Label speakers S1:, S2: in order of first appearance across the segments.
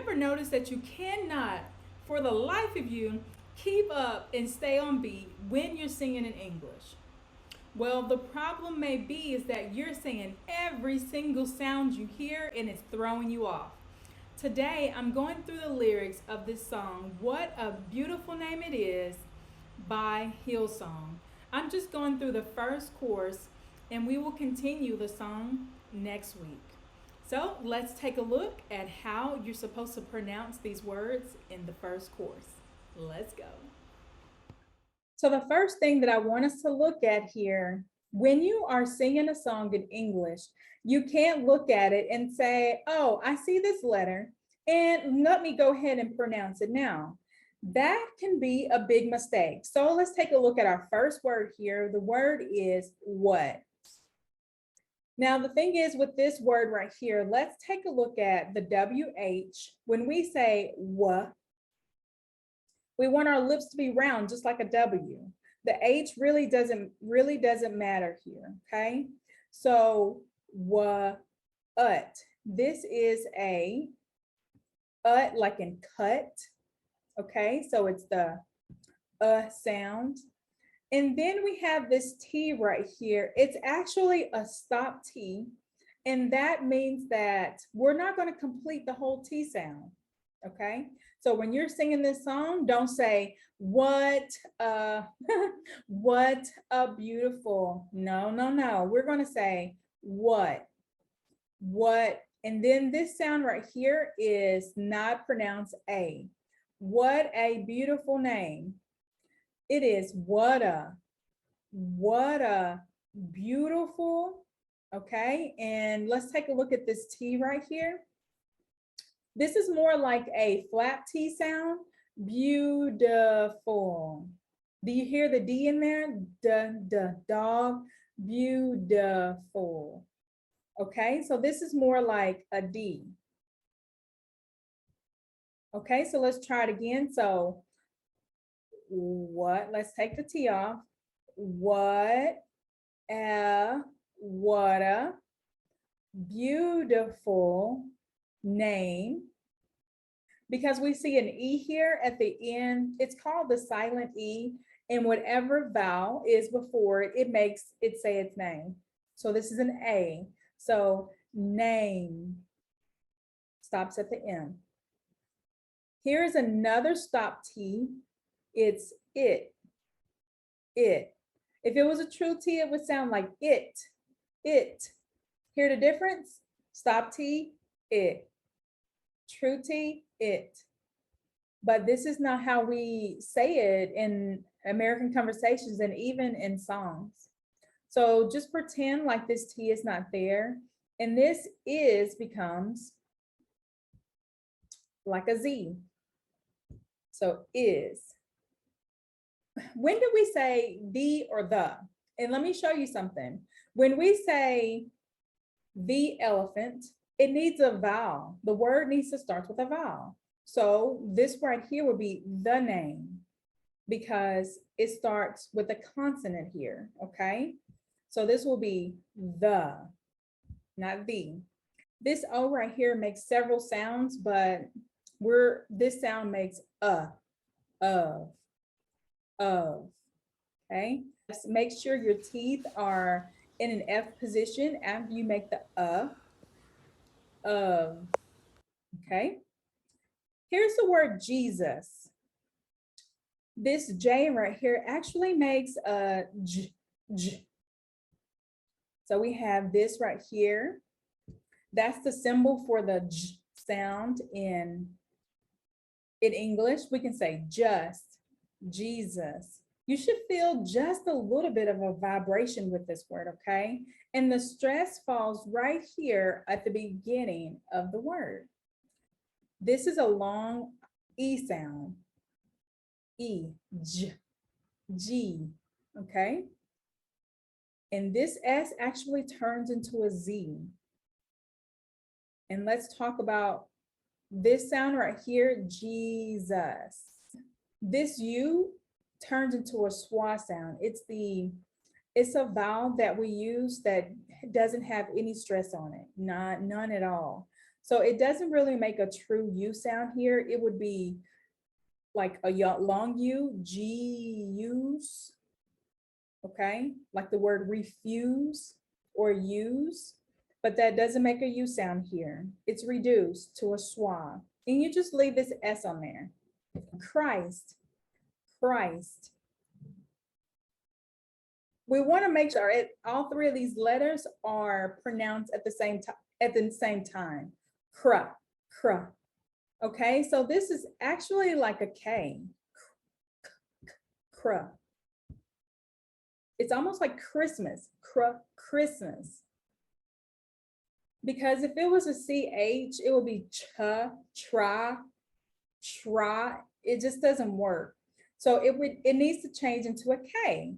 S1: ever noticed that you cannot, for the life of you, keep up and stay on beat when you're singing in English? Well, the problem may be is that you're saying every single sound you hear and it's throwing you off. Today, I'm going through the lyrics of this song, What a Beautiful Name It Is by Hillsong. I'm just going through the first course and we will continue the song next week. So let's take a look at how you're supposed to pronounce these words in the first course. Let's go. So the first thing that I want us to look at here, when you are singing a song in English, you can't look at it and say, oh, I see this letter and let me go ahead and pronounce it now. That can be a big mistake. So let's take a look at our first word here. The word is what. Now, the thing is with this word right here, let's take a look at the WH. When we say what, we want our lips to be round, just like a W. The H really doesn't matter here, okay? So what, this is a like in cut, okay? So it's the sound. And then we have this T right here. It's actually a stop T. And that means that we're not going to complete the whole T sound. Okay. So when you're singing this song, don't say, what, what a beautiful. No, no, no. We're going to say, what. And then this sound right here is not pronounced A. What a beautiful name. It is what a beautiful, okay? And let's take a look at this T right here. This is more like a flap T sound, beautiful. Do you hear the D in there? Dog, beautiful. Okay, so this is more like a D. Okay, so let's try it again. So what, let's take the T off. What a beautiful name. Because we see an E here at the end, it's called the silent E, and whatever vowel is before it, it makes it say its name. So this is an A. So name stops at the M. Here's another stop T. It's it. It. If it was a true T, it would sound like it. It. Hear the difference? Stop T, it. True T, it. But this is not how we say it in American conversations and even in songs. So just pretend like this T is not there. And this is becomes like a Z. So is. When do we say the or the? And let me show you something. When we say the elephant, it needs a vowel. The word needs to start with a vowel. So this right here would be the name because it starts with a consonant here, okay? So this will be the, not the. This O right here makes several sounds, but this sound makes of, okay? Just make sure your teeth are in an F position after you make the okay? Here's the word Jesus. This J right here actually makes a J, J. So we have this right here. That's the symbol for the J sound in English. We can say just, Jesus. You should feel just a little bit of a vibration with this word, okay? And the stress falls right here at the beginning of the word. This is a long E sound. E, J, G, okay? And this S actually turns into a Z. And let's talk about this sound right here, Jesus. This U turns into a schwa sound. It's a vowel that we use that doesn't have any stress on it, none at all. So it doesn't really make a true U sound here. It would be like a long U, G, U's, okay? Like the word refuse or use, but that doesn't make a U sound here. It's reduced to a schwa. And you just leave this S on there. Christ, Christ. We want to make sure all three of these letters are pronounced at the same time. Cra, cra. Okay, so this is actually like a K. Cra. It's almost like Christmas. Cra, Christmas. Because if it was a CH, it would be cha, tra, tra. It just doesn't work. So it needs to change into a K.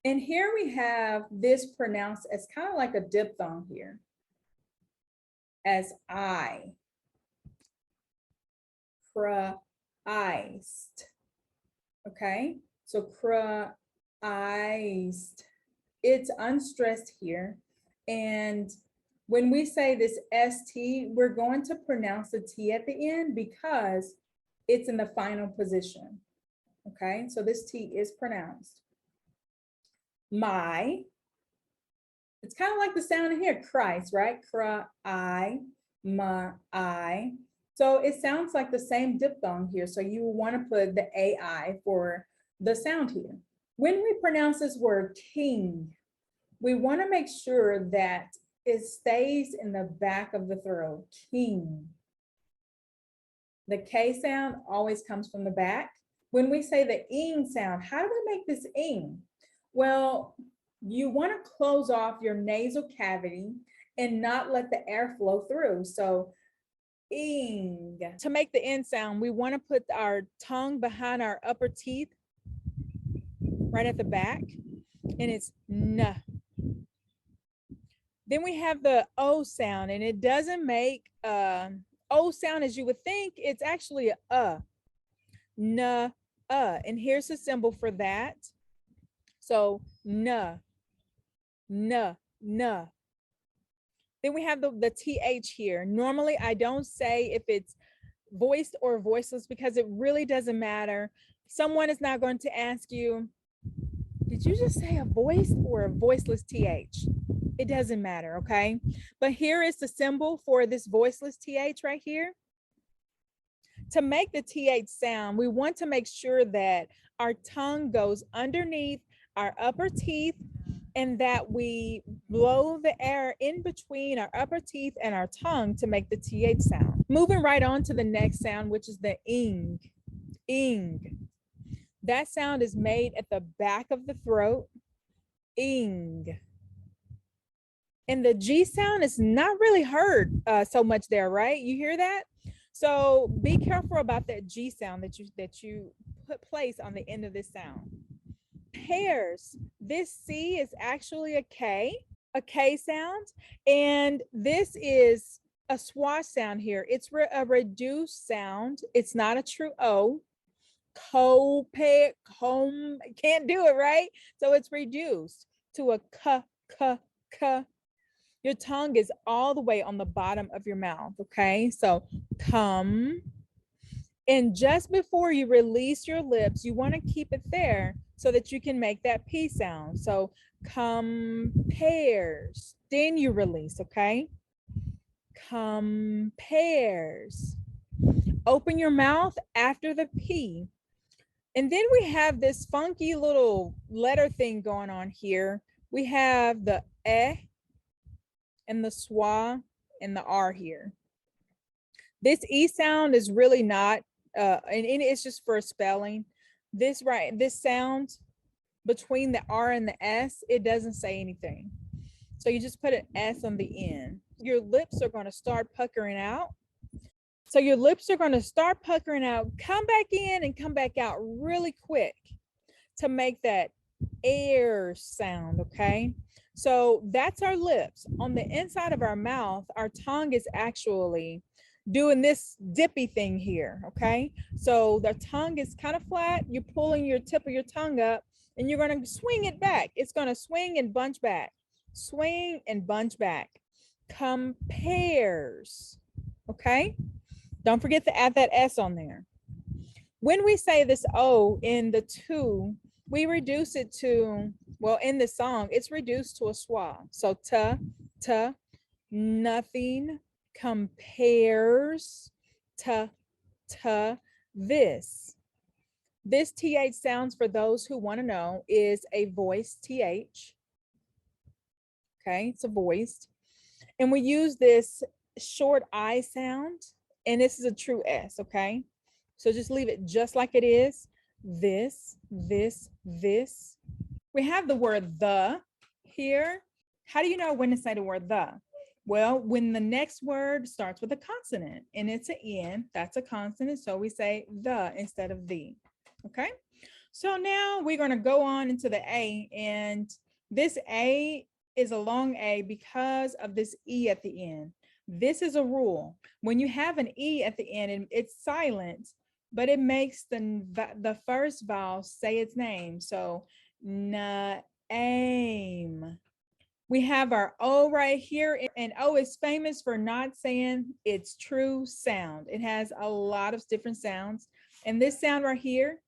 S1: And here we have this pronounced as kind of like a diphthong here, as I. Christ. Okay, so Christ. It's unstressed here. And when we say this ST, we're going to pronounce the T at the end because it's in the final position. Okay, so this T is pronounced. My. It's kind of like the sound in here, Christ, right? I, my, I. So it sounds like the same diphthong here. So you want to put the AI for the sound here. When we pronounce this word king, we want to make sure that it stays in the back of the throat, king. The K sound always comes from the back. When we say the ing sound, how do we make this ing? Well, you want to close off your nasal cavity and not let the air flow through. So ing. To make the N sound, we want to put our tongue behind our upper teeth right at the back, and it's n. Then we have the O sound, and it doesn't make O sound as you would think. It's actually a n, and here's the symbol for that. So n, n, n. Then we have the TH here. Normally, I don't say if it's voiced or voiceless because it really doesn't matter. Someone is not going to ask you, did you just say a voiced or a voiceless TH? It doesn't matter, okay? But here is the symbol for this voiceless TH right here. To make the TH sound, we want to make sure that our tongue goes underneath our upper teeth and that we blow the air in between our upper teeth and our tongue to make the TH sound. Moving right on to the next sound, which is the ing, ing. That sound is made at the back of the throat, ing. And the G sound is not really heard so much there, right? You hear that? So be careful about that G sound that you place on the end of this sound. Pairs. This C is actually a K sound, and this is a schwa sound here. It's a reduced sound. It's not a true O. Can't do it, right? So it's reduced to a k. Your tongue is all the way on the bottom of your mouth, okay? So come. And just before you release your lips, you want to keep it there so that you can make that P sound. So compares. Then you release, okay? Compares. Open your mouth after the P. And then we have this funky little letter thing going on here. We have the eh and the schwa and the R here. This E sound is really not, and it's just for spelling. This sound between the R and the S, it doesn't say anything. So you just put an S on the end. Your lips are going to start puckering out. So your lips are going to start puckering out, come back in and come back out really quick to make that air sound, okay? So that's our lips. On the inside of our mouth, our tongue is actually doing this dippy thing here, okay? So the tongue is kind of flat. You're pulling your tip of your tongue up and you're going to swing it back. It's going to swing and bunch back. Swing and bunch back. Compares. Okay? Don't forget to add that S on there. When we say this O in the to, we reduce it to, well, in the song, it's reduced to a schwa. So ta, nothing compares to this. This TH sounds, for those who want to know, is a voiced TH. Okay, it's a voiced. And we use this short I sound, and this is a true S, okay? So just leave it just like it is. This. We have the word the here. How do you know when to say the word the? Well, when the next word starts with a consonant and it's an N, that's a consonant. So we say the instead of the. Okay. So now we're going to go on into the A, and this A is a long A because of this E at the end. This is a rule. When you have an E at the end, it's silent, but it makes the first vowel say its name. So aim. We have our O right here, and O is famous for not saying its true sound. It has a lot of different sounds, and this sound right here,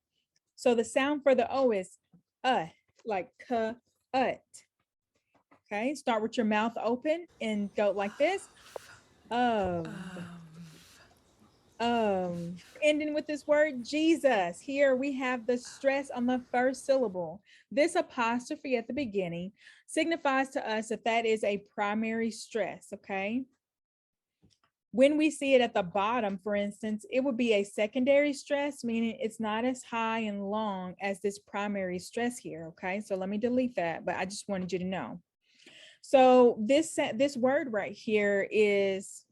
S1: so the sound for the O is like k, ut. Okay, start with your mouth open and go like this. Ending with this word Jesus. Here we have the stress on the first syllable. This apostrophe at the beginning signifies to us that is a primary stress, okay? When we see it at the bottom, for instance, it would be a secondary stress, meaning it's not as high and long as this primary stress here, okay? So let me delete that, but I just wanted you to know. So this word right here is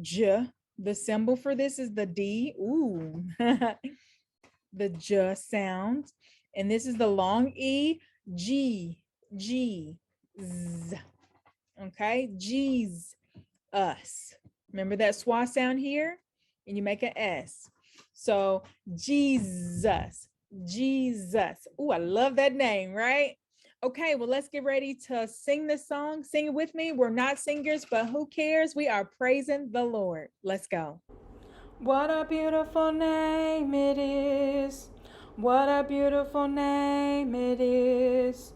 S1: J. The symbol for this is the D. Ooh, the J sound. And this is the long E, G, Z. Okay, G's, us. Remember that schwa sound here? And you make an S. So Jesus. Ooh, I love that name, right? Okay, well, let's get ready to sing this song. Sing it with me. We're not singers, but who cares? We are praising the Lord. Let's go. What a beautiful name it is. What a beautiful name it is.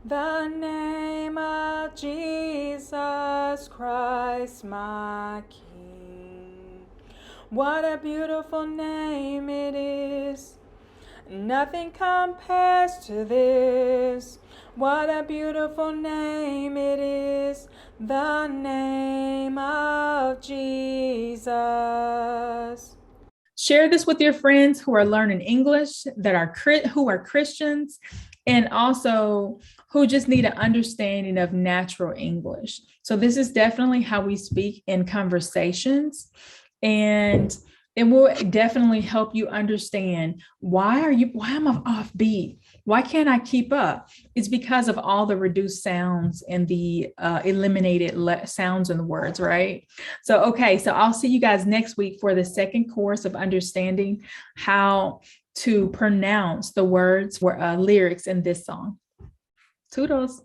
S1: The name of Jesus Christ, my King. What a beautiful name it is. Nothing compares to this. What a beautiful name it is. The name of Jesus. Share this with your friends who are learning English, who are Christians, and also who just need an understanding of natural English. So this is definitely how we speak in conversations, and it will definitely help you understand why am I offbeat? Why can't I keep up? It's because of all the reduced sounds and the eliminated sounds in the words, right? So, okay, so I'll see you guys next week for the second course of understanding how to pronounce the words or lyrics in this song. Toodles.